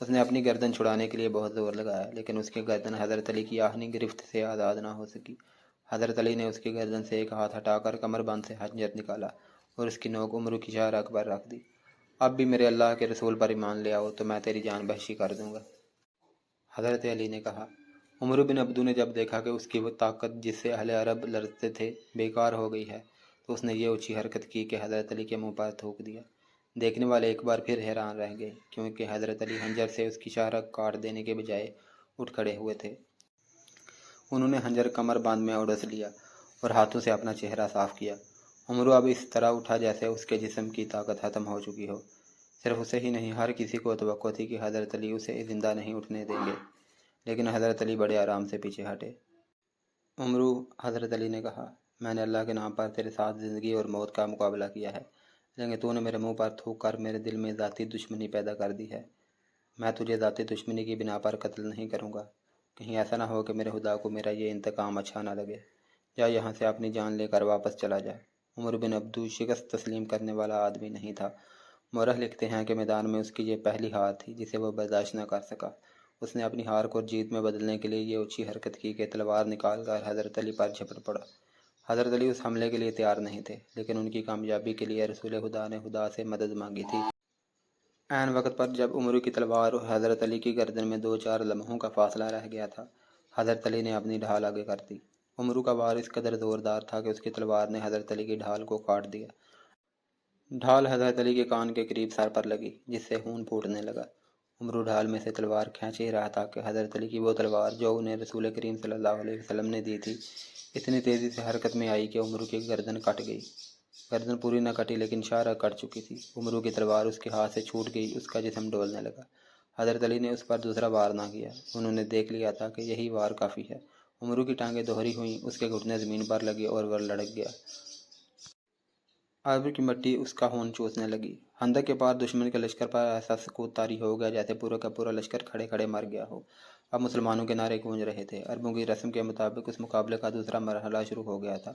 اس نے اپنی گردن چھڑانے کے لیے بہت زور لگایا، لیکن اس کی گردن حضرت علی کی آہنی گرفت سے آزاد نہ ہو سکی۔ حضرت علی نے اس کی گردن سے ایک ہاتھ ہٹا کر کمر بند سے خنجر نکالا اور اس کی نوک عمرو کی شاہ پر رکھ دی۔ اب بھی میرے اللہ کے رسول پر ایمان لے آؤ تو میں تیری جان بخشی کر دوں گا۔ حضرت علی نے کہا۔ عمرو بن عبدو نے جب دیکھا کہ اس کی وہ طاقت جس سے اہل عرب لڑتے تھے بیکار ہو گئی ہے، تو اس نے یہ اونچی حرکت کی کہ حضرت علی کے منہ پر تھوک دیا۔ دیکھنے والے ایک بار پھر حیران رہ گئے، کیونکہ حضرت علی خنجر سے اس کی شاہ کاٹ دینے کے بجائے اٹھ کھڑے ہوئے تھے۔ انہوں نے خنجر کمر باندھ میں اڑس لیا اور ہاتھوں سے اپنا چہرہ صاف کیا۔ عمرو اب اس طرح اٹھا جیسے اس کے جسم کی طاقت ختم ہو چکی ہو۔ صرف اسے ہی نہیں، ہر کسی کو توقع تھی کہ حضرت علی اسے زندہ نہیں اٹھنے دیں گے، لیکن حضرت علی بڑے آرام سے پیچھے ہٹے۔ عمرو، حضرت علی نے کہا، میں نے اللہ کے نام پر تیرے ساتھ زندگی اور موت کا مقابلہ کیا ہے، لیکن تو نے میرے منہ پر تھوک کر میرے دل میں ذاتی دشمنی پیدا کر دی ہے۔ میں تجھے ذاتی دشمنی کی بنا پر قتل نہیں کروں گا، کہیں ایسا نہ ہو کہ میرے خدا کو میرا یہ انتقام اچھا نہ لگے۔ جا یہاں سے اپنی جان لے کر واپس چلا جا۔ عمر بن عبدو شکست تسلیم کرنے والا آدمی نہیں تھا۔ مورخ لکھتے ہیں کہ میدان میں اس کی یہ پہلی ہار تھی جسے وہ برداشت نہ کر سکا۔ اس نے اپنی ہار کو جیت میں بدلنے کے لیے یہ اونچی حرکت کی کہ تلوار نکال کر حضرت علی پر جھپٹ پڑا۔ حضرت علی اس حملے کے لیے تیار نہیں تھے، لیکن ان کی کامیابی کے لیے رسول خدا نے خدا سے مدد مانگی تھی۔ عین وقت پر جب عمرو کی تلوار اور حضرت علی کی گردن میں 2-4 لمحوں کا فاصلہ رہ گیا تھا، حضرت علی نے اپنی ڈھال آگے کر دی۔ عمرو کا وار اس قدر زوردار تھا کہ اس کی تلوار نے حضرت علی کی ڈھال کو کاٹ دیا۔ ڈھال حضرت علی کے کان کے قریب سر پر لگی، جس سے خون پھوٹنے لگا۔ عمرو ڈھال میں سے تلوار کھینچ ہی رہا تھا کہ حضرت علی کی وہ تلوار جو انہیں رسول کریم صلی اللہ علیہ وسلم نے دی تھی، اتنی تیزی سے حرکت میں آئی کہ عمرو کی گردن کٹ گئی۔ گردن پوری نہ کٹی، لیکن شاہ کٹ چکی تھی۔ عمرو کی تلوار اس کے ہاتھ سے چھوٹ گئی، اس کا جسم ڈولنے لگا۔ حضرت علی نے اس پر دوسرا وار نہ کیا، انہوں نے دیکھ لیا تھا کہ یہی وار کافی ہے۔ عمرو کی ٹانگیں دوہری ہوئیں، اس کے گھٹنے زمین پر لگے اور وہ لڑک گیا۔ ابر کی مٹی اس کا خون چوسنے لگی۔ خندق کے پار دشمن کے لشکر پر ایسا سکوت طاری ہو گیا جیسے پورا کا پورا لشکر کھڑے کھڑے مر گیا ہو۔ اب مسلمانوں کے نعرے گونج رہے تھے۔ عربوں کی رسم کے مطابق اس مقابلے کا دوسرا مرحلہ شروع ہو گیا تھا۔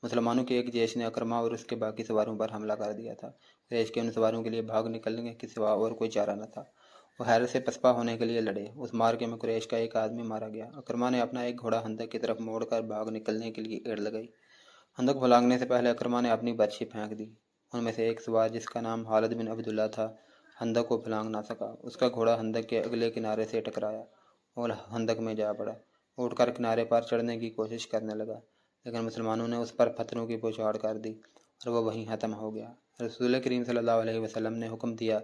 مسلمانوں کے ایک جیش نے اکرما اور اس کے باقی سواروں پر حملہ کر دیا تھا۔ قریش کے ان سواروں کے لیے بھاگ نکلنے کے سوا اور کوئی چارہ نہ تھا۔ وہ حیرت سے پسپا ہونے کے لیے لڑے۔ اس مارکے میں قریش کا ایک آدمی مارا گیا۔ اکرما نے اپنا ایک گھوڑا خندق کی طرف موڑ کر بھاگ نکلنے کے لیے ایڑ لگائی۔ خندق پھلانگنے سے پہلے اکرما نے اپنی برچھی پھینک دی۔ ان میں سے ایک سوار جس کا نام خالد بن عبداللہ تھا، خندق کو پھلانگ نہ سکا۔ اس کا گھوڑا خندق کے اگلے کنارے سے ٹکرایا اور خندق میں جا پڑا۔ اٹھ کر کنارے پر چڑھنے کی کوشش کرنے لگا، لیکن مسلمانوں نے اس پر پتھروں کی بوچھاڑ کر دی اور وہ وہیں ختم ہو گیا۔ رسول کریم صلی اللہ علیہ وسلم نے حکم دیا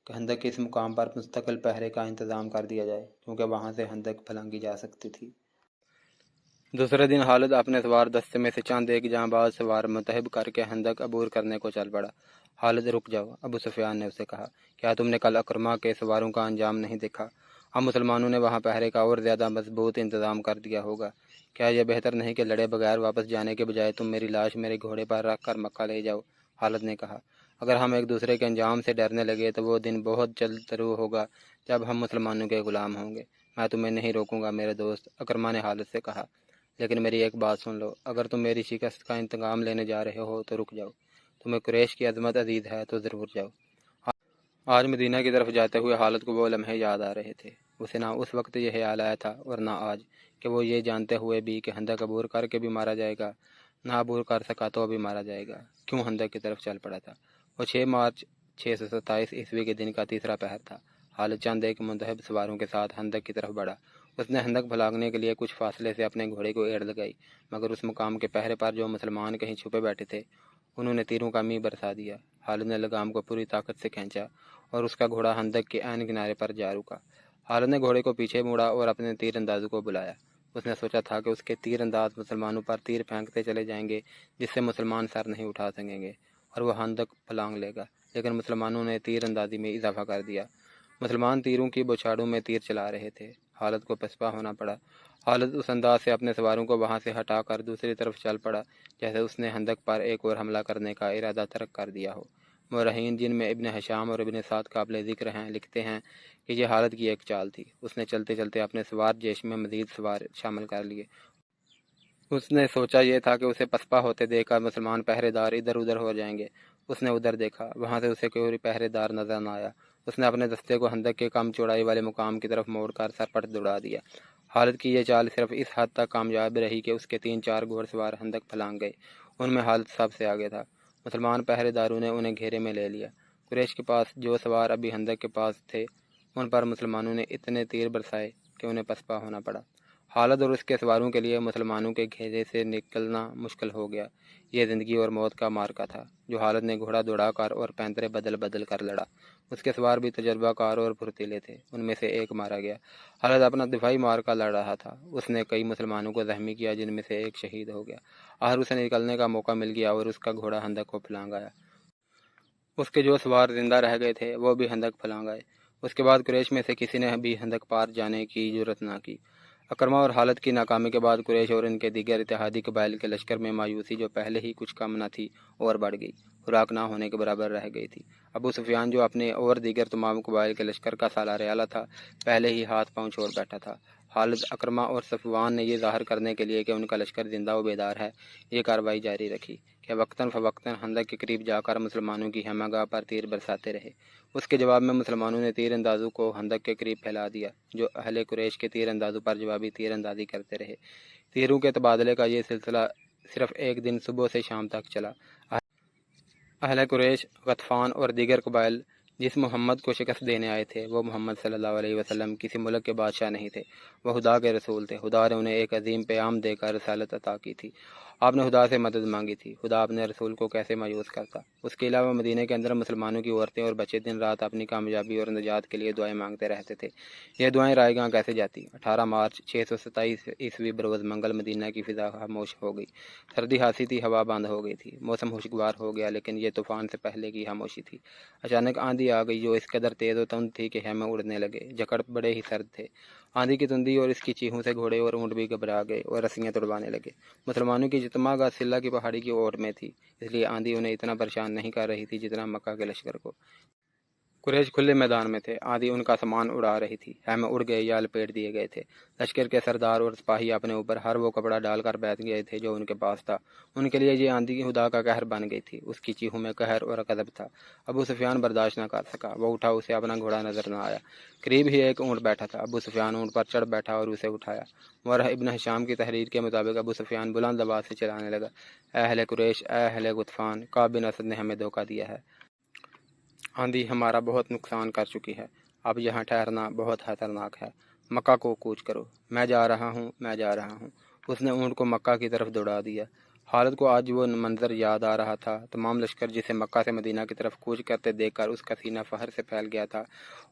کہ خندق کے اس مقام پر مستقل پہرے کا انتظام کر دیا جائے، کیونکہ وہاں سے خندق پھلانگی جا سکتی تھی۔ دوسرے دن خالد اپنے سوار دستے میں سے چند ایک جاں باز سوار متحب کر کے خندق عبور کرنے کو چل پڑا۔ خالد، رک جاؤ، ابو سفیان نے اسے کہا، کیا تم نے کل اکرما کے سواروں کا انجام نہیں دیکھا؟ اب مسلمانوں نے وہاں پہرے کا اور زیادہ مضبوط انتظام کر دیا ہوگا۔ کیا یہ بہتر نہیں کہ لڑے بغیر واپس جانے کے بجائے تم میری لاش میرے گھوڑے پر رکھ کر مکہ لے جاؤ؟ خالد نے کہا، اگر ہم ایک دوسرے کے انجام سے ڈرنے لگے تو وہ دن بہت جلد ضرور ہوگا جب ہم مسلمانوں کے غلام ہوں گے۔ میں تمہیں نہیں روکوں گا میرے دوست، اکرما نے خالد سے کہا، لیکن میری ایک بات سن لو، اگر تم میری شکست کا انتقام لینے جا رہے ہو تو رک جاؤ۔ تمہیں قریش کی عظمت عزیز ہے تو ضرور جاؤ۔ آج مدینہ کی طرف جاتے ہوئے خالد کو وہ لمحے یاد آ رہے تھے۔ اسے نہ اس وقت یہ خیال آیا تھا اور نہ آج، کہ وہ یہ جانتے ہوئے بھی کہ خندق عبور کر کے بھی مارا جائے گا، نہ عبور کر سکا تو بھی مارا جائے گا، کیوں خندق کی طرف چل پڑا تھا۔ وہ 6 مارچ 627 عیسوی کے دن کا تیسرا پہر تھا۔ خالد چند ایک منتخب سواروں کے ساتھ خندق کی طرف بڑھا۔ اس نے خندق بھلاگنے کے لیے کچھ فاصلے سے اپنے گھوڑے کو ایڑ لگائی، مگر اس مقام کے پہرے پر جو مسلمان کہیں چھپے بیٹھے تھے، انہوں نے تیروں کا می برسا دیا۔ خالد نے لگام کو پوری طاقت سے کھینچا اور اس کا گھوڑا خندق کے عین کنارے پر جا رکا۔ خالد نے گھوڑے کو پیچھے موڑا اور اپنے تیر اندازوں کو بلایا۔ اس نے سوچا تھا کہ اس کے تیر انداز مسلمانوں پر تیر پھینکتے چلے جائیں گے جس سے مسلمان سر نہیں اٹھا سکیں گے اور وہ خندق پھلانگ لے گا، لیکن مسلمانوں نے تیر اندازی میں اضافہ کر دیا۔ مسلمان تیروں کی بوچھاڑوں میں تیر چلا رہے تھے۔ خالد کو پسپا ہونا پڑا۔ خالد اس انداز سے اپنے سواروں کو وہاں سے ہٹا کر دوسری طرف چل پڑا جیسے اس نے خندق پر ایک اور حملہ کرنے کا ارادہ ترک کر دیا ہو۔ مورخین، جن میں ابن ہشام اور ابن سعد قابل ذکر ہیں، لکھتے ہیں کہ یہ خالد کی ایک چال تھی۔ اس نے چلتے چلتے اپنے سوار جیش میں مزید سوار شامل کر لیے۔ اس نے سوچا یہ تھا کہ اسے پسپا ہوتے دیکھ کر مسلمان پہرے دار ادھر ادھر ہو جائیں گے۔ اس نے ادھر دیکھا، وہاں سے اسے کوئی پہرے دار نظر نہ آیا۔ اس نے اپنے دستے کو خندق کے کم چوڑائی والے مقام کی طرف موڑ کر سر پر دوڑا دیا۔ خالد کی یہ چال صرف اس حد تک کامیاب رہی کہ اس کے 3-4 گھوڑ سوار خندق پھلانگ گئے۔ ان میں خالد سب سے آگے تھا۔ مسلمان پہرے داروں نے انہیں گھیرے میں لے لیا۔ قریش کے پاس جو سوار ابھی خندق کے پاس تھے ان پر مسلمانوں نے اتنے تیر برسائے کہ انہیں پسپا ہونا پڑا۔ خالد اور اس کے سواروں کے لیے مسلمانوں کے گھیرے سے نکلنا مشکل ہو گیا۔ یہ زندگی اور موت کا مارکا تھا جو خالد نے گھوڑا دوڑا کر اور پینترے بدل بدل کر لڑا۔ اس کے سوار بھی تجربہ کار اور پھرتیلے تھے۔ ان میں سے ایک مارا گیا۔ خالد اپنا دفاعی مارکا لڑ رہا تھا۔ اس نے کئی مسلمانوں کو زخمی کیا جن میں سے ایک شہید ہو گیا۔ آخر اسے نکلنے کا موقع مل گیا اور اس کا گھوڑا خندق کو پھلانگ آیا۔ اس کے جو سوار زندہ رہ گئے تھے وہ بھی خندق پھلانگ آئے۔ اس کے بعد قریش میں سے کسی نے بھی خندق پار جانے کی جرأت نہ کی۔ اکرمہ اور خالد کی ناکامی کے بعد قریش اور ان کے دیگر اتحادی قبائل کے لشکر میں مایوسی جو پہلے ہی کچھ کم نہ تھی اور بڑھ گئی، خوراک نہ ہونے کے برابر رہ گئی تھی۔ ابو سفیان جو اپنے اور دیگر تمام قبائل کے لشکر کا سالار اعلیٰ تھا، پہلے ہی ہاتھ پاؤں چھوڑ بیٹھا تھا۔ خالد، اکرمہ اور صفوان نے یہ ظاہر کرنے کے لیے کہ ان کا لشکر زندہ و بیدار ہے، یہ کارروائی جاری رکھی کہ وقتاً فوقتاً خندق کے قریب جا کر مسلمانوں کی خیمہ گاہ پر تیر برساتے رہے۔ اس کے جواب میں مسلمانوں نے تیر اندازوں کو خندق کے قریب پھیلا دیا، جو اہل قریش کے تیر اندازوں پر جوابی تیر اندازی کرتے رہے۔ تیروں کے تبادلے کا یہ سلسلہ صرف ایک دن صبح سے شام تک چلا۔ اہل قریش، غطفان اور دیگر قبائل جس محمد کو شکست دینے آئے تھے وہ محمد صلی اللہ علیہ وسلم کسی ملک کے بادشاہ نہیں تھے، وہ خدا کے رسول تھے۔ خدا نے انہیں ایک عظیم پیام دے کر رسالت عطا کی تھی۔ آپ نے خدا سے مدد مانگی تھی، خدا اپنے رسول کو کیسے مایوس کرتا۔ اس کے علاوہ مدینہ کے اندر مسلمانوں کی عورتیں اور بچے دن رات اپنی کامیابی اور نجات کے لیے دعائیں مانگتے رہتے تھے۔ یہ دعائیں رائے گاں کیسے جاتی۔ 18 مارچ 627 عیسوی بروز منگل مدینہ کی فضا خاموش ہو گئی۔ سردی خاصی تھی، ہوا بند ہو گئی تھی، موسم خوشگوار ہو گیا، لیکن یہ طوفان سے پہلے کی خاموشی تھی۔ اچانک آندھی آ گئی جو اس قدر تیز و تند تھی کہ خیمے اڑنے لگے۔ جھکڑ بڑے ہی سرد تھے۔ آندھی کی تندی اور اس کی چیخوں سے گھوڑے اور اونٹ بھی گھبرا گئے اور رسیاں تڑوانے لگے۔ مسلمانوں کی اجتماع گاہ سلہ کی پہاڑی کی اوٹ میں تھی، اس لیے آندھی انہیں اتنا پریشان نہیں کر رہی تھی جتنا مکہ کے لشکر کو۔ قریش کھلے میدان میں تھے، آندھی ان کا سامان اڑا رہی تھی، خیمے اڑ گئے یا لپیٹ دیے گئے تھے۔ لشکر کے سردار اور سپاہی اپنے اوپر ہر وہ کپڑا ڈال کر بیٹھ گئے تھے جو ان کے پاس تھا۔ ان کے لیے یہ آندھی خدا کا قہر بن گئی تھی، اس کی چیخوں میں قہر اور غضب تھا۔ ابو سفیان برداشت نہ کر سکا، وہ اٹھا، اسے اپنا گھوڑا نظر نہ آیا۔ قریب ہی ایک اونٹ بیٹھا تھا، ابو سفیان اونٹ پر چڑھ بیٹھا اور اسے اٹھایا۔ مورخ ابن ہشام کی تحریر کے مطابق ابو سفیان بلند آواز سے چلانے لگا، اے اہل قریش، اے اہل غطفان، کعب بن اسد نے ہمیں دھوکہ دیا ہے۔ آندھی ہمارا بہت نقصان کر چکی ہے، اب یہاں ٹھہرنا بہت خطرناک ہے، مکہ کو کوچ کرو۔ میں جا رہا ہوں، میں جا رہا ہوں۔ اس نے اونٹ کو مکہ کی طرف دوڑا دیا۔ خالد کو آج وہ منظر یاد آ رہا تھا، تمام لشکر جسے مکہ سے مدینہ کی طرف کوچ کرتے دیکھ کر اس کا سینہ فخر سے پھیل گیا تھا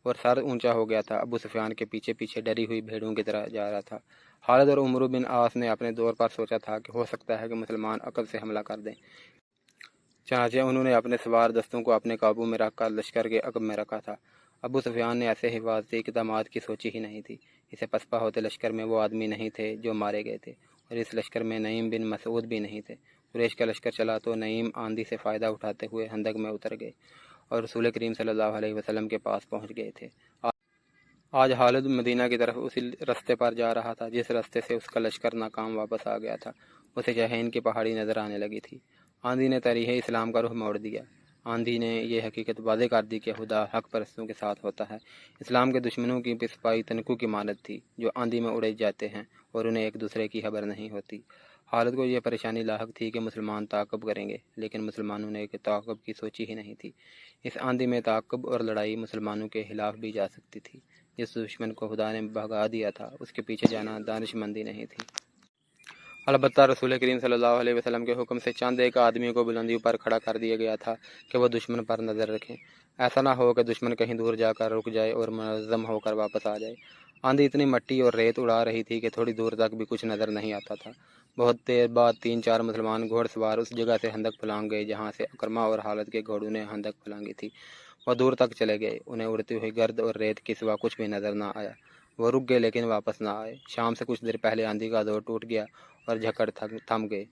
اور سر اونچا ہو گیا تھا۔ ابو سفیان کے پیچھے پیچھے ڈری ہوئی بھیڑوں کی طرح جا رہا تھا۔ خالد اور عمرو بن عاص نے اپنے دور پر سوچا تھا کہ ہو سکتا ہے کہ مسلمان عقل سے حملہ کر دیں، چنانچہ انہوں نے اپنے سوار دستوں کو اپنے قابو میں رکھ کر لشکر کے عقب میں رکھا تھا۔ ابو سفیان نے ایسے حفاظتی اقدامات کی سوچی ہی نہیں تھی۔ اسے پسپا ہوتے لشکر میں وہ آدمی نہیں تھے جو مارے گئے تھے، اور اس لشکر میں نعیم بن مسعود بھی نہیں تھے۔ قریش کا لشکر چلا تو نعیم آندھی سے فائدہ اٹھاتے ہوئے خندق میں اتر گئے اور رسول کریم صلی اللہ علیہ وسلم کے پاس پہنچ گئے تھے۔ آج خالد مدینہ کی طرف اسی رستے پر جا رہا تھا جس رستے سے اس کا لشکر ناکام واپس آ گیا تھا۔ اسے شاہین کی پہاڑی نظر آنے لگی تھی۔ آندھی نے تاریخ اسلام کا رخ موڑ دیا۔ آندھی نے یہ حقیقت واضح کر دی کہ خدا حق پرستوں کے ساتھ ہوتا ہے۔ اسلام کے دشمنوں کی پسپائی تنکوں کی مانند تھی جو آندھی میں اڑے جاتے ہیں اور انہیں ایک دوسرے کی خبر نہیں ہوتی۔ خالد کو یہ پریشانی لاحق تھی کہ مسلمان تعاقب کریں گے، لیکن مسلمانوں نے ایک تعاقب کی سوچی ہی نہیں تھی۔ اس آندھی میں تعاقب اور لڑائی مسلمانوں کے خلاف بھی جا سکتی تھی۔ جس دشمن کو خدا نے بھگا دیا تھا اس کے پیچھے جانا دانش مندی نہیں تھی۔ البتہ رسول کریم صلی اللہ علیہ وسلم کے حکم سے چند ایک آدمیوں کو بلندیوں پر کھڑا کر دیا گیا تھا کہ وہ دشمن پر نظر رکھیں۔ ایسا نہ ہو کہ دشمن کہیں دور جا کر رک جائے اور منظم ہو کر واپس آ جائے۔ آندھی اتنی مٹی اور ریت اڑا رہی تھی کہ تھوڑی دور تک بھی کچھ نظر نہیں آتا تھا۔ بہت دیر بعد 3-4 مسلمان گھوڑ سوار اس جگہ سے خندق پھلانگ گئے جہاں سے اکرمہ اور خالد کے گھوڑوں نے خندق پھلانگی تھی۔ وہ دور تک چلے گئے، انہیں اڑتی ہوئی گرد اور ریت کے سوا کچھ بھی نظر نہ آیا۔ وہ رک گئے لیکن واپس نہ آئے۔ شام سے کچھ دیر پہلے آندھی کا زور ٹوٹ گیا اور جھکڑ تھم گئے۔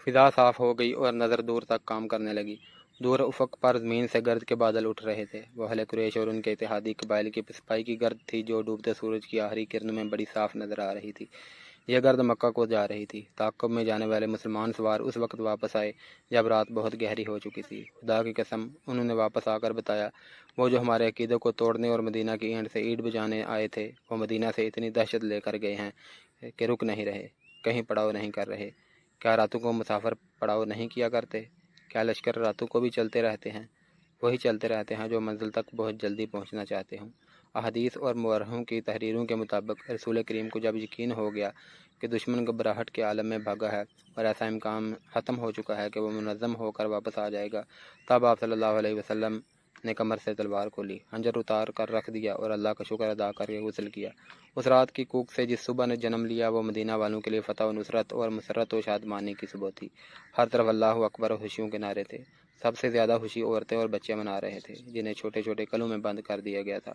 فضا صاف ہو گئی اور نظر دور تک کام کرنے لگی۔ دور افق پر زمین سے گرد کے بادل اٹھ رہے تھے۔ وہ اہل قریش اور ان کے اتحادی قبائل کی پسپائی کی گرد تھی جو ڈوبتے سورج کی آخری کرن میں بڑی صاف نظر آ رہی تھی۔ یہ گرد مکہ کو جا رہی تھی۔ تعاقب میں جانے والے مسلمان سوار اس وقت واپس آئے جب رات بہت گہری ہو چکی تھی۔ خدا کی قسم، انہوں نے واپس آ کر بتایا، وہ جو ہمارے عقیدے کو توڑنے اور مدینہ کی اینٹ سے اینٹ بجانے آئے تھے، وہ مدینہ سے اتنی دہشت لے کر گئے ہیں کہ رک نہیں رہے، کہیں پڑاؤ نہیں کر رہے۔ کیا راتوں کو مسافر پڑاؤ نہیں کیا کرتے؟ کیا لشکر راتوں کو بھی چلتے رہتے ہیں؟ وہی چلتے رہتے ہیں جو منزل تک بہت جلدی پہنچنا چاہتے ہوں۔ احادیث اور مورخوں کی تحریروں کے مطابق رسول کریم کو جب یقین ہو گیا کہ دشمن گھبراہٹ کے عالم میں بھاگا ہے اور ایسا امکان ختم ہو چکا ہے کہ وہ منظم ہو کر واپس آ جائے گا، تب آپ صلی اللہ علیہ وسلم نے کمر سے تلوار کو لی، خنجر اتار کر رکھ دیا اور اللہ کا شکر ادا کر کے غسل کیا۔ اس رات کی کوک سے جس صبح نے جنم لیا، وہ مدینہ والوں کے لیے فتح و نصرت اور مسرت و شادمانی کی صبح تھی۔ ہر طرف اللہ اکبر و خوشیوں کے نعرے تھے۔ سب سے زیادہ خوشی عورتیں اور بچے منا رہے تھے، جنہیں چھوٹے چھوٹے کلوں میں بند کر دیا گیا تھا۔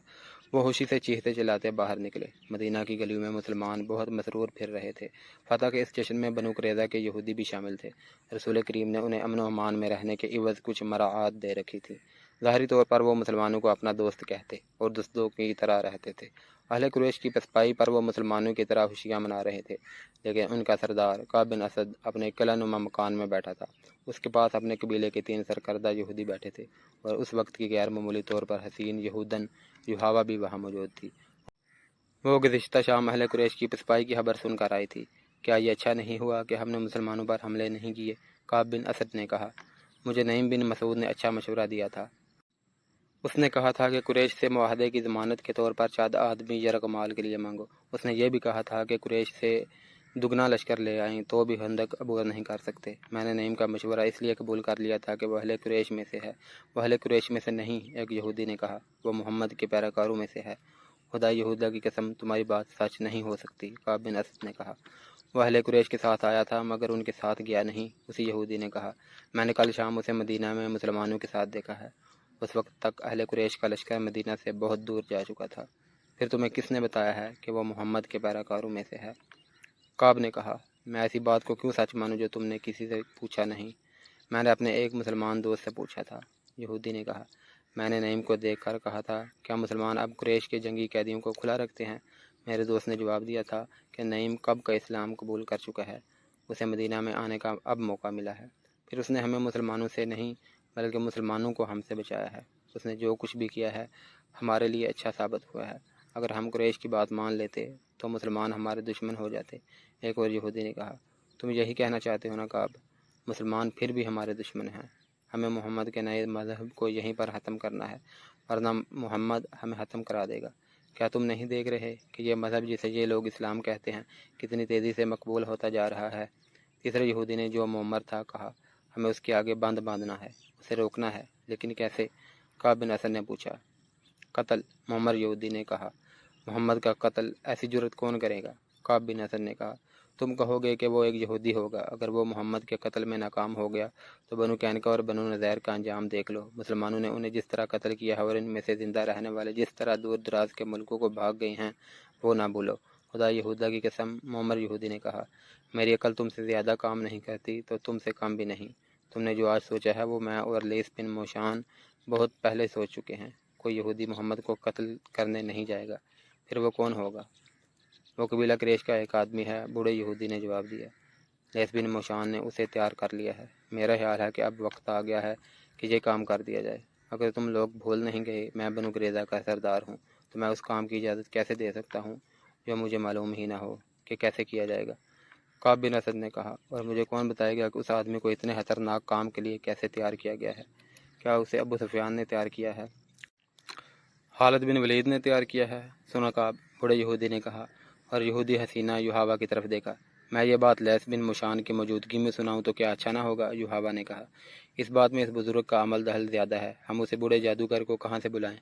وہ خوشی سے چیختے چلاتے باہر نکلے۔ مدینہ کی گلیوں میں مسلمان بہت مسرور پھر رہے تھے۔ فتح کے اس جشن میں بنو قریظہ کے یہودی بھی شامل تھے۔ رسول کریم نے انہیں امن و امان میں رہنے کے عوض کچھ مراعات دے رکھی تھی۔ ظاہری طور پر وہ مسلمانوں کو اپنا دوست کہتے اور دوستوں کی طرح رہتے تھے۔ اہل قریش کی پسپائی پر وہ مسلمانوں کی طرح خوشیاں منا رہے تھے، لیکن ان کا سردار کعب بن اسد اپنے قلعہ نما مکان میں بیٹھا تھا۔ اس کے پاس اپنے قبیلے کے 3 سرکردہ یہودی بیٹھے تھے، اور اس وقت کی غیر معمولی طور پر حسین یہودن یوحاوا بھی وہاں موجود تھی۔ وہ گزشتہ شام اہل قریش کی پسپائی کی خبر سن کر آئی تھی۔ کیا یہ اچھا نہیں ہوا کہ ہم نے مسلمانوں پر حملے نہیں کیے؟ کعب بن اسد نے کہا، مجھے نعیم بن مسعود نے اچھا مشورہ دیا تھا۔ اس نے کہا تھا کہ قریش سے معاہدے کی ضمانت کے طور پر 4 آدمی یرغمال کے لیے مانگو۔ اس نے یہ بھی کہا تھا کہ قریش سے دگنا لشکر لے آئیں تو بھی خندق عبور نہیں کر سکتے۔ میں نے نعیم کا مشورہ اس لیے قبول کر لیا تھا کہ وہ اہل قریش میں سے ہے۔ وہ اہل قریش میں سے نہیں، ایک یہودی نے کہا، وہ محمد کے پیروکاروں میں سے ہے۔ خدا یہودا کی قسم، تمہاری بات سچ نہیں ہو سکتی، کعب بن اسد نے کہا۔ وہ اہل قریش کے ساتھ آیا تھا مگر ان کے ساتھ گیا نہیں، اسی یہودی نے کہا۔ میں نے کل شام اسے مدینہ میں مسلمانوں کے ساتھ دیکھا ہے۔ اس وقت تک اہل قریش کا لشکر مدینہ سے بہت دور جا چکا تھا۔ پھر تمہیں کس نے بتایا ہے کہ وہ محمد کے پیروکاروں میں سے ہے؟ کعب نے کہا، میں ایسی بات کو کیوں سچ مانوں جو تم نے کسی سے پوچھا نہیں؟ میں نے اپنے ایک مسلمان دوست سے پوچھا تھا، یہودی نے کہا۔ میں نے نعیم کو دیکھ کر کہا تھا، کیا مسلمان اب قریش کے جنگی قیدیوں کو کھلا رکھتے ہیں؟ میرے دوست نے جواب دیا تھا کہ نعیم کب کا اسلام قبول کر چکا ہے، اسے مدینہ میں آنے کا اب موقع ملا ہے۔ پھر اس نے ہمیں مسلمانوں سے نہیں بلکہ مسلمانوں کو ہم سے بچایا ہے۔ اس نے جو کچھ بھی کیا ہے ہمارے لیے اچھا ثابت ہوا ہے۔ اگر ہم قریش کی بات مان لیتے تو مسلمان ہمارے دشمن ہو جاتے۔ ایک اور یہودی نے کہا، تم یہی کہنا چاہتے ہو نا کعب، مسلمان پھر بھی ہمارے دشمن ہیں۔ ہمیں محمد کے نئے مذہب کو یہیں پر ختم کرنا ہے، ورنہ محمد ہمیں ختم کرا دے گا۔ کیا تم نہیں دیکھ رہے کہ یہ مذہب جسے یہ لوگ اسلام کہتے ہیں کتنی تیزی سے مقبول ہوتا جا رہا ہے؟ تیسرے یہودی نے، جو معمر تھا، کہا، ہمیں اس کے آگے بند باندھنا ہے، اسے روکنا ہے، لیکن کیسے؟ کعب بن اسد نے پوچھا۔ قتل، معمر یہودی نے کہا۔ محمد کا قتل ایسی جرت کون کرے گا؟ کعب بن اسد نے کہا۔ تم کہو گے کہ وہ ایک یہودی ہوگا، اگر وہ محمد کے قتل میں ناکام ہو گیا تو بنو قینقاع اور بنو نذیر کا انجام دیکھ لو۔ مسلمانوں نے انہیں جس طرح قتل کیا ہے اور ان میں سے زندہ رہنے والے جس طرح دور دراز کے ملکوں کو بھاگ گئے ہیں، وہ نہ بھولو۔ خدا یہودا کی قسم، معمر یہودی نے کہا، میری عقل تم سے زیادہ کام نہیں کرتی تو تم سے کم بھی نہیں۔ تم نے جو آج سوچا ہے وہ میں اور لیث بن موشان بہت پہلے سوچ چکے ہیں۔ کوئی یہودی محمد کو قتل کرنے نہیں جائے گا۔ پھر وہ کون ہوگا؟ وہ قبیلہ قریش کا ایک آدمی ہے، بوڑھے یہودی نے جواب دیا۔ لیث بن موشان نے اسے تیار کر لیا ہے۔ میرا خیال ہے کہ اب وقت آ گیا ہے کہ یہ کام کر دیا جائے۔ اگر تم لوگ بھول نہیں گئے میں بنو قریظہ کا سردار ہوں تو میں اس کام کی اجازت کیسے دے سکتا ہوں جو مجھے معلوم ہی نہ ہو کہ کیسے کیا جائے گا؟ کعب بن اسد نے کہا، اور مجھے کون بتائے گا کہ اس آدمی کو اتنے خطرناک کام کے لیے کیسے تیار کیا گیا ہے؟ کیا اسے ابو سفیان نے تیار کیا ہے؟ خالد بن ولید نے تیار کیا ہے؟ سنا کعب، بوڑھے یہودی نے کہا، اور یہودی حسینہ یوحاوا کی طرف دیکھا۔ میں یہ بات لیث بن موشان کی موجودگی میں سناؤں تو کیا اچھا نہ ہوگا؟ یوحاوا نے کہا، اس بات میں اس بزرگ کا عمل دخل زیادہ ہے، ہم اسے بوڑھے جادوگر کو کہاں سے بلائیں؟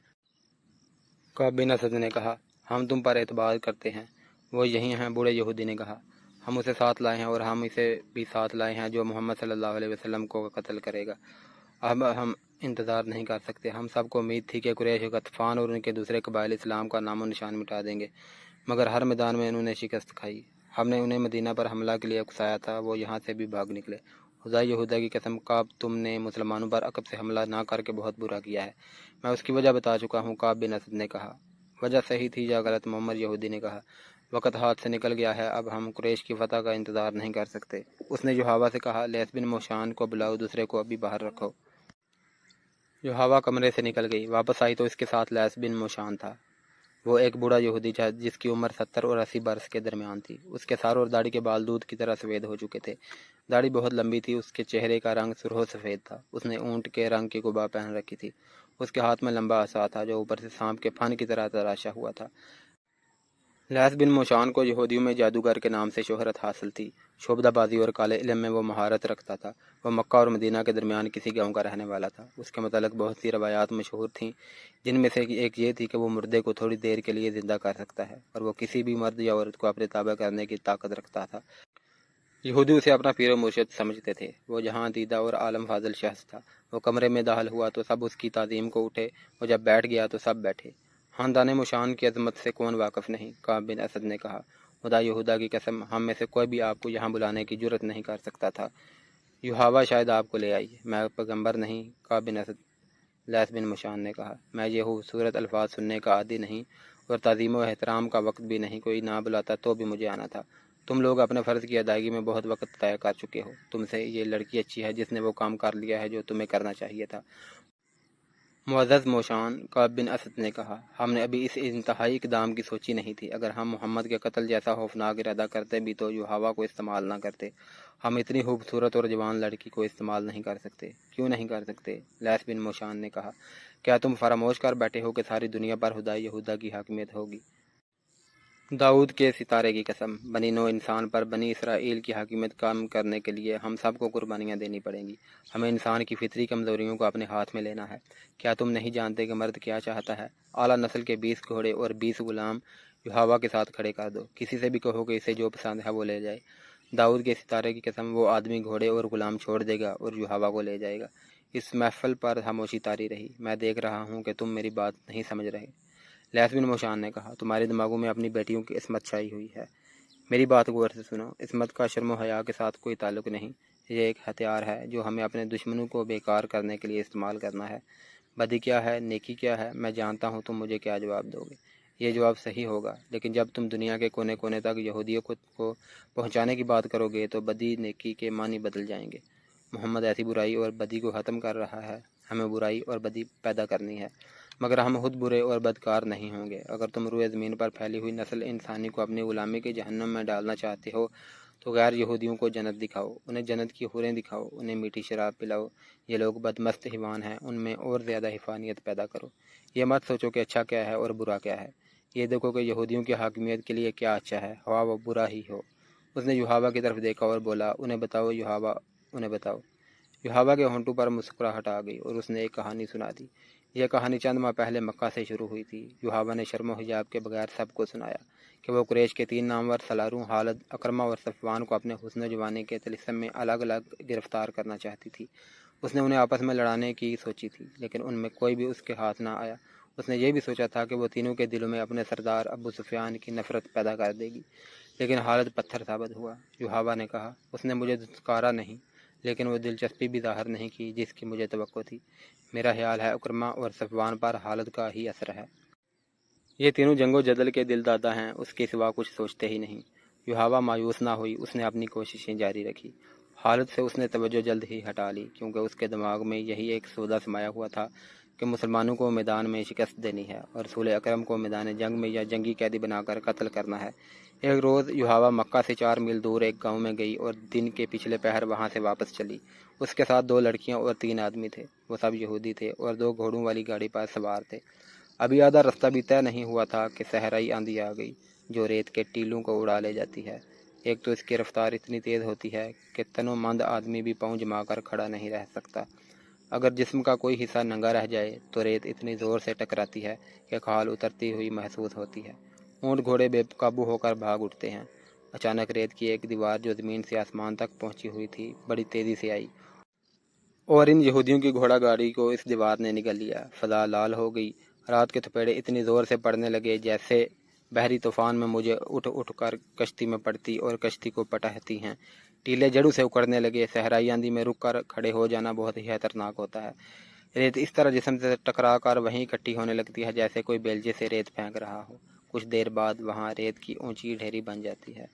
کعب بن اسد نے کہا، ہم تم پر اعتبار کرتے ہیں، وہ یہی ہیں۔ بوڑھے یہودی نے کہا، ہم اسے ساتھ لائے ہیں اور ہم اسے بھی ساتھ لائے ہیں جو محمد صلی اللہ علیہ وسلم کو قتل کرے گا۔ اب ہم انتظار نہیں کر سکتے۔ ہم سب کو امید تھی کہ قریش غطفان اور ان کے دوسرے قبائل اسلام کا نام و نشان مٹا دیں گے، مگر ہر میدان میں انہوں نے شکست کھائی۔ ہم نے انہیں مدینہ پر حملہ کے لیے اکسایا تھا، وہ یہاں سے بھی بھاگ نکلے۔ خدا یہودا کی قسم، کعب، تم نے مسلمانوں پر عقب سے حملہ نہ کر کے بہت برا کیا ہے۔ میں اس کی وجہ بتا چکا ہوں، کعب بن اسد نے کہا۔ وجہ صحیح تھی یا غلط؟ معمر یہودی نے کہا، وقت ہاتھ سے نکل گیا ہے، اب ہم قریش کی فتح کا انتظار نہیں کر سکتے۔ اس نے یحاوہ سے کہا، لیث بن موشان کو بلاؤ، دوسرے کو ابھی باہر رکھو۔ یحاوہ کمرے سے نکل گئی، واپس آئی تو اس کے ساتھ لیث بن موشان تھا۔ وہ ایک بوڑھا یہودی تھا جس کی عمر 70 اور 80 برس کے درمیان تھی۔ اس کے سر اور داڑھی کے بال دودھ کی طرح سفید ہو چکے تھے۔ داڑھی بہت لمبی تھی، اس کے چہرے کا رنگ سرخ سفید تھا۔ اس نے اونٹ کے رنگ کی قبا پہن رکھی تھی۔ اس کے ہاتھ میں لمبا عصا تھا جو اوپر سے سانپ کے پھن کی طرح تراشا ہوا تھا۔ لیث بن موشان کو یہودیوں میں جادوگر کے نام سے شہرت حاصل تھی۔ شعبدہ بازی اور کالے علم میں وہ مہارت رکھتا تھا۔ وہ مکہ اور مدینہ کے درمیان کسی گاؤں کا رہنے والا تھا۔ اس کے متعلق بہت سی روایات مشہور تھیں، جن میں سے ایک یہ تھی کہ وہ مردے کو تھوڑی دیر کے لیے زندہ کر سکتا ہے، اور وہ کسی بھی مرد یا عورت کو اپنے تابع کرنے کی طاقت رکھتا تھا۔ یہودی اسے اپنا پیر و مرشد سمجھتے تھے۔ وہ جہاں دیدہ اور عالم فاضل شخص تھا۔ وہ کمرے میں داخل ہوا تو سب اس کی تعظیم کو اٹھے، اور جب بیٹھ گیا تو سب بیٹھے۔ خاندان موشان کی عظمت سے کون واقف نہیں؟ کعب بن اسد نے کہا، خدا یہودا کی قسم، ہم میں سے کوئی بھی آپ کو یہاں بلانے کی جرت نہیں کر سکتا تھا۔ یحاوہ شاید آپ کو لے آئی، میں پیغمبر نہیں۔ کعب بن اسد، لیث بن موشان نے کہا، میں یہ خوبصورت الفاظ سننے کا عادی نہیں، اور تعظیم و احترام کا وقت بھی نہیں۔ کوئی نہ بلاتا تو بھی مجھے آنا تھا۔ تم لوگ اپنے فرض کی ادائیگی میں بہت وقت طے کر چکے ہو۔ تم سے یہ لڑکی اچھی ہے جس نے وہ کام کر لیا ہے جو تمہیں کرنا چاہیے تھا۔ معزز موشان، کعب بن اسد نے کہا، ہم نے ابھی اس انتہائی اقدام کی سوچی نہیں تھی۔ اگر ہم محمد کے قتل جیسا خوفناک ارادہ کرتے بھی تو یحاوہ کو استعمال نہ کرتے۔ ہم اتنی خوبصورت اور جوان لڑکی کو استعمال نہیں کر سکتے۔ کیوں نہیں کر سکتے؟ لیث بن موشان نے کہا، کیا تم فراموش کر بیٹھے ہو کہ ساری دنیا پر خدائے یہودا کی حاکمیت ہوگی؟ داؤد کے ستارے کی قسم، بنی نو انسان پر بنی اسرائیل کی حاکمیت قائم کرنے کے لیے ہم سب کو قربانیاں دینی پڑیں گی۔ ہمیں انسان کی فطری کمزوریوں کو اپنے ہاتھ میں لینا ہے۔ کیا تم نہیں جانتے کہ مرد کیا چاہتا ہے؟ اعلیٰ نسل کے 20 گھوڑے اور 20 غلام یحاوہ کے ساتھ کھڑے کر دو۔ کسی سے بھی کہو کہ اسے جو پسند ہے وہ لے جائے۔ داؤد کے ستارے کی قسم، وہ آدمی گھوڑے اور غلام چھوڑ دے گا اور یحاوہ کو لے جائے گا۔ اس محفل پر خاموشی طاری رہی۔ میں دیکھ رہا ہوں کہ تم میری بات نہیں سمجھ رہے۔ لیث بن موشان نے کہا، تمہارے دماغوں میں اپنی بیٹیوں کی عصمت چھائی ہوئی ہے۔ میری بات غور سے سنو۔ عصمت کا شرم و حیا کے ساتھ کوئی تعلق نہیں۔ یہ ایک ہتھیار ہے جو ہمیں اپنے دشمنوں کو بیکار کرنے کے لیے استعمال کرنا ہے۔ بدی کیا ہے، نیکی کیا ہے، میں جانتا ہوں تم مجھے کیا جواب دو گے۔ یہ جواب صحیح ہوگا، لیکن جب تم دنیا کے کونے کونے تک یہودیوں کو پہنچانے کی بات کرو گے تو بدی نیکی کے معنی بدل جائیں گے۔ محمد ایسی برائی اور بدی کو ختم کر رہا ہے۔ ہمیں برائی اور بدی پیدا کرنی ہے، مگر ہم خود برے اور بدکار نہیں ہوں گے۔ اگر تم روئے زمین پر پھیلی ہوئی نسل انسانی کو اپنی غلامی کے جہنم میں ڈالنا چاہتے ہو تو غیر یہودیوں کو جنت دکھاؤ، انہیں جنت کی حوریں دکھاؤ، انہیں میٹھی شراب پلاؤ۔ یہ لوگ بدمست حیوان ہیں، ان میں اور زیادہ حیوانیت پیدا کرو۔ یہ مت سوچو کہ اچھا کیا ہے اور برا کیا ہے۔ یہ دیکھو کہ یہودیوں کی حاکمیت کے لیے کیا اچھا ہے، ہوا وہ برا ہی ہو۔ اس نے یحاوہ کی طرف دیکھا اور بولا، انہیں بتاؤ یحاوہ، انہیں بتاؤ۔ یحاوہ کے ہونٹوں پر مسکراہٹ آ گئی اور اس نے ایک کہانی سنا دی۔ یہ کہانی چند ماہ پہلے مکہ سے شروع ہوئی تھی۔ یحاوہ نے شرم و حجاب کے بغیر سب کو سنایا کہ وہ قریش کے 3 نامور سالاروں خالد، اکرمہ اور صفوان کو اپنے حسن و جوانی کے طلسم میں الگ الگ گرفتار کرنا چاہتی تھی۔ اس نے انہیں آپس میں لڑانے کی سوچی تھی، لیکن ان میں کوئی بھی اس کے ہاتھ نہ آیا۔ اس نے یہ بھی سوچا تھا کہ وہ تینوں کے دلوں میں اپنے سردار ابو سفیان کی نفرت پیدا کر دے گی، لیکن حالت پتھر ثابت ہوا۔ یحاوہ نے کہا، اس نے مجھے دھتکارا نہیں، لیکن وہ دلچسپی بھی ظاہر نہیں کی جس کی مجھے توقع تھی۔ میرا خیال ہے اکرمہ اور صفوان پر حالت کا ہی اثر ہے۔ یہ تینوں جنگ و جدل کے دل دادا ہیں، اس کے سوا کچھ سوچتے ہی نہیں۔ یحاوہ مایوس نہ ہوئی، اس نے اپنی کوششیں جاری رکھی۔ حالت سے اس نے توجہ جلد ہی ہٹا لی، کیونکہ اس کے دماغ میں یہی ایک سودا سمایا ہوا تھا کہ مسلمانوں کو میدان میں شکست دینی ہے اور رسول اکرم کو میدان جنگ میں یا جنگی قیدی بنا کر قتل کرنا ہے۔ ایک روز یحاوہ مکہ سے 4 میل دور ایک گاؤں میں گئی اور دن کے پچھلے پہر وہاں سے واپس چلی۔ اس کے ساتھ 2 لڑکیاں اور 3 آدمی تھے۔ وہ سب یہودی تھے اور 2 گھوڑوں والی گاڑی پر سوار تھے۔ ابھی آدھا رستہ بھی طے نہیں ہوا تھا کہ صحرائی آندھی آ گئی جو ریت کے ٹیلوں کو اڑا لے جاتی ہے۔ ایک تو اس کی رفتار اتنی تیز ہوتی ہے کہ تن و مند آدمی بھی پاؤں جما کر کھڑا نہیں رہ سکتا۔ اگر جسم کا کوئی حصہ ننگا رہ جائے تو ریت اتنی زور سے ٹکراتی ہے کہ کھال اترتی ہوئی محسوس ہوتی ہے۔ اونٹ گھوڑے بے قابو ہو کر بھاگ اٹھتے ہیں۔ اچانک ریت کی ایک دیوار جو زمین سے آسمان تک پہنچی ہوئی تھی بڑی تیزی سے آئی اور ان یہودیوں کی گھوڑا گاڑی کو اس دیوار نے نگل لیا۔ فضا لال ہو گئی۔ رات کے تھپیڑے اتنی زور سے پڑنے لگے جیسے بحری طوفان میں مجھے اٹھ اٹھ کر کشتی میں پڑتی اور کشتی کو پٹہتی ہیں۔ ٹیلے جڑوں سے اکڑنے لگے۔ صحرائی آندھی میں رک کر کھڑے ہو جانا بہت ہی خطرناک ہوتا ہے۔ ریت اس طرح جسم سے ٹکرا کر وہیں اکٹھی ہونے لگتی ہے جیسے کوئی بیلچے سے ریت پھینک رہا ہو۔ کچھ دیر بعد وہاں ریت کی اونچی ڈھیری بن جاتی ہے۔